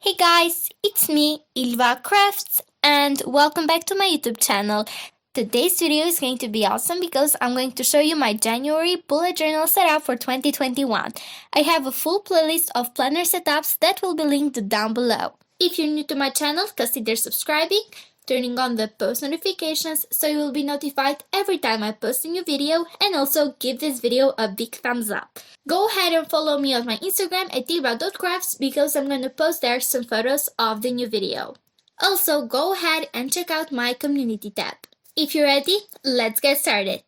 Hey guys, it's me, ILVA Crafts, and welcome back to my YouTube channel. Today's video is going to be awesome because I'm going to show you my January bullet journal setup for 2021. I have a full playlist of planner setups that will be linked down below. If you're new to my channel, consider subscribing, turning on the post notifications so you will be notified every time I post a new video, and also give this video a big thumbs up. Go ahead and follow me on my Instagram at ilva.crafts because I'm going to post there some photos of the new video. Also, go ahead and check out my community tab. If you're ready, let's get started.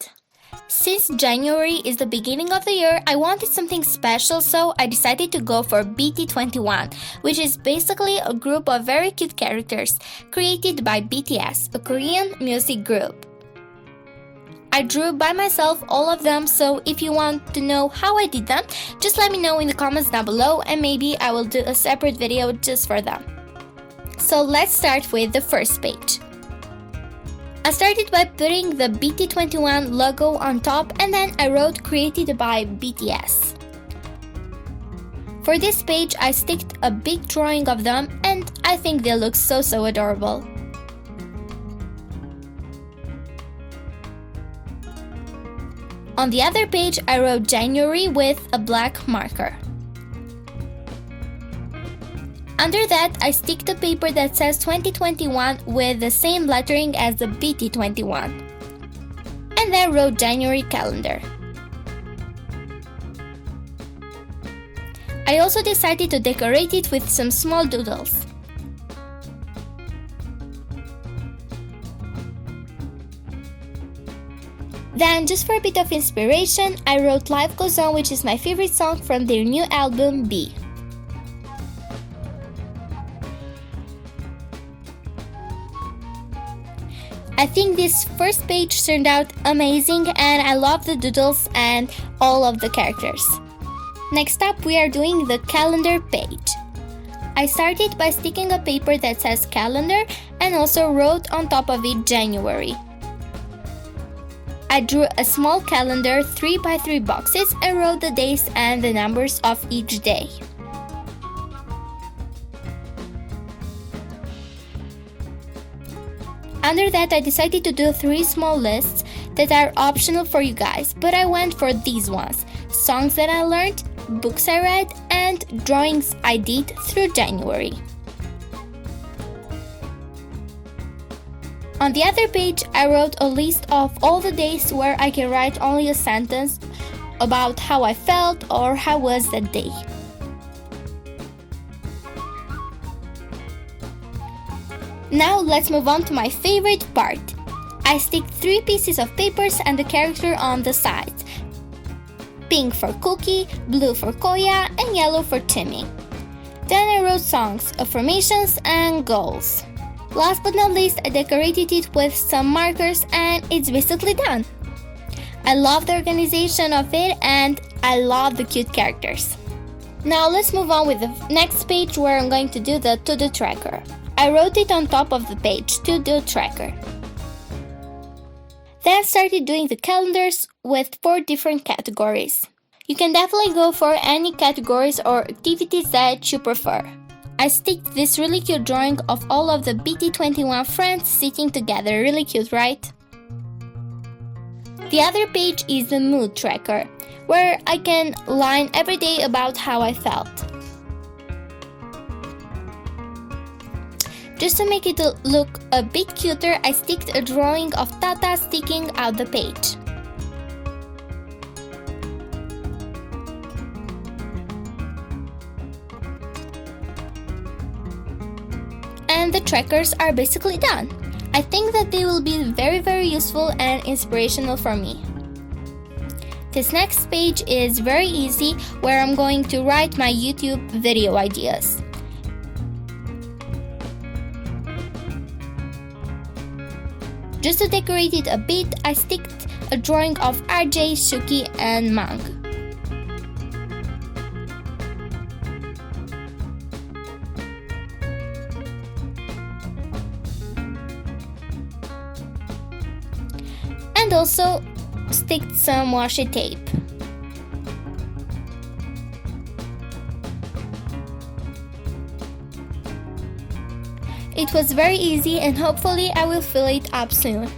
Since January is the beginning of the year, I wanted something special, so I decided to go for BT21, which is basically a group of very cute characters created by BTS, a Korean music group. I drew by myself all of them, so if you want to know how I did them, just let me know in the comments down below and maybe I will do a separate video just for them. So let's start with the first page. I started by putting the BT21 logo on top and then I wrote created by BTS. For this page I sticked a big drawing of them and I think they look so adorable. On the other page I wrote January with a black marker. Under that, I stick the paper that says 2021 with the same lettering as the BT21. And then wrote January calendar. I also decided to decorate it with some small doodles. Then, just for a bit of inspiration, I wrote Life Goes On, which is my favorite song from their new album, B. I think this first page turned out amazing and I love the doodles and all of the characters. Next up, we are doing the calendar page. I started by sticking a paper that says calendar and also wrote on top of it January. I drew a small calendar 3x3 boxes and wrote the days and the numbers of each day. Under that, I decided to do 3 small lists that are optional for you guys, but I went for these ones: songs that I learned, books I read, and drawings I did through January. On the other page, I wrote a list of all the days where I can write only a sentence about how I felt or how was that day. Now let's move on to my favorite part. I stick 3 pieces of papers and the character on the sides. Pink for Cookie, blue for Koya, and yellow for Timmy. Then I wrote songs, affirmations, and goals. Last but not least, I decorated it with some markers and it's basically done. I love the organization of it and I love the cute characters. Now let's move on with the next page where I'm going to do the to-do tracker. I wrote it on top of the page, to-do tracker. Then I started doing the calendars with 4 different categories. You can definitely go for any categories or activities that you prefer. I sticked this really cute drawing of all of the BT21 friends sitting together, really cute, right? The other page is the mood tracker, where I can line every day about how I felt. Just to make it look a bit cuter, I sticked a drawing of Tata sticking out the page. And the trackers are basically done. I think that they will be very useful and inspirational for me. This next page is very easy, where I'm going to write my YouTube video ideas. Just to decorate it a bit, I sticked a drawing of RJ, Shuki, and Mang. And also sticked some washi tape. It was very easy and hopefully I will fill it up soon.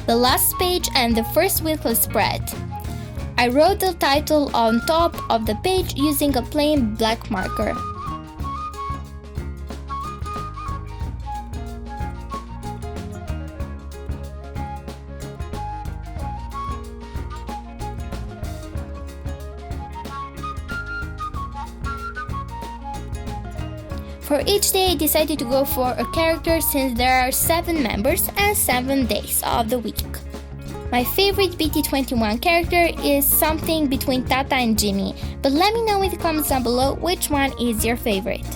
The last page and the first weekly spread. I wrote the title on top of the page using a plain black marker. For each day, I decided to go for a character since there are 7 members and 7 days of the week. My favorite BT21 character is something between Tata and Jimmy, but let me know in the comments down below which one is your favorite.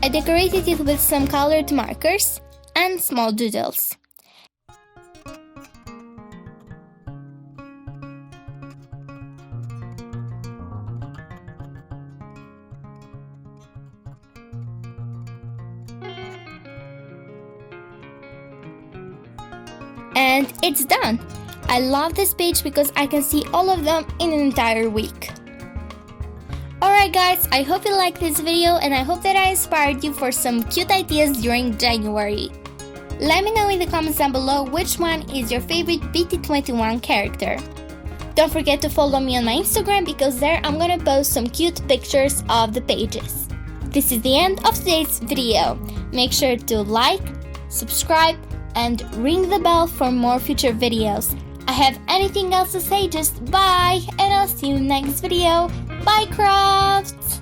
I decorated it with some colored markers and small doodles. And it's done! I love this page because I can see all of them in an entire week. Alright guys, I hope you liked this video and I hope that I inspired you for some cute ideas during January. Let me know in the comments down below which one is your favorite BT21 character. Don't forget to follow me on my Instagram because there I'm gonna post some cute pictures of the pages. This is the end of today's video. Make sure to like, subscribe, and ring the bell for more future videos. I have anything else to say, just bye, and I'll see you next video. Bye, crafts!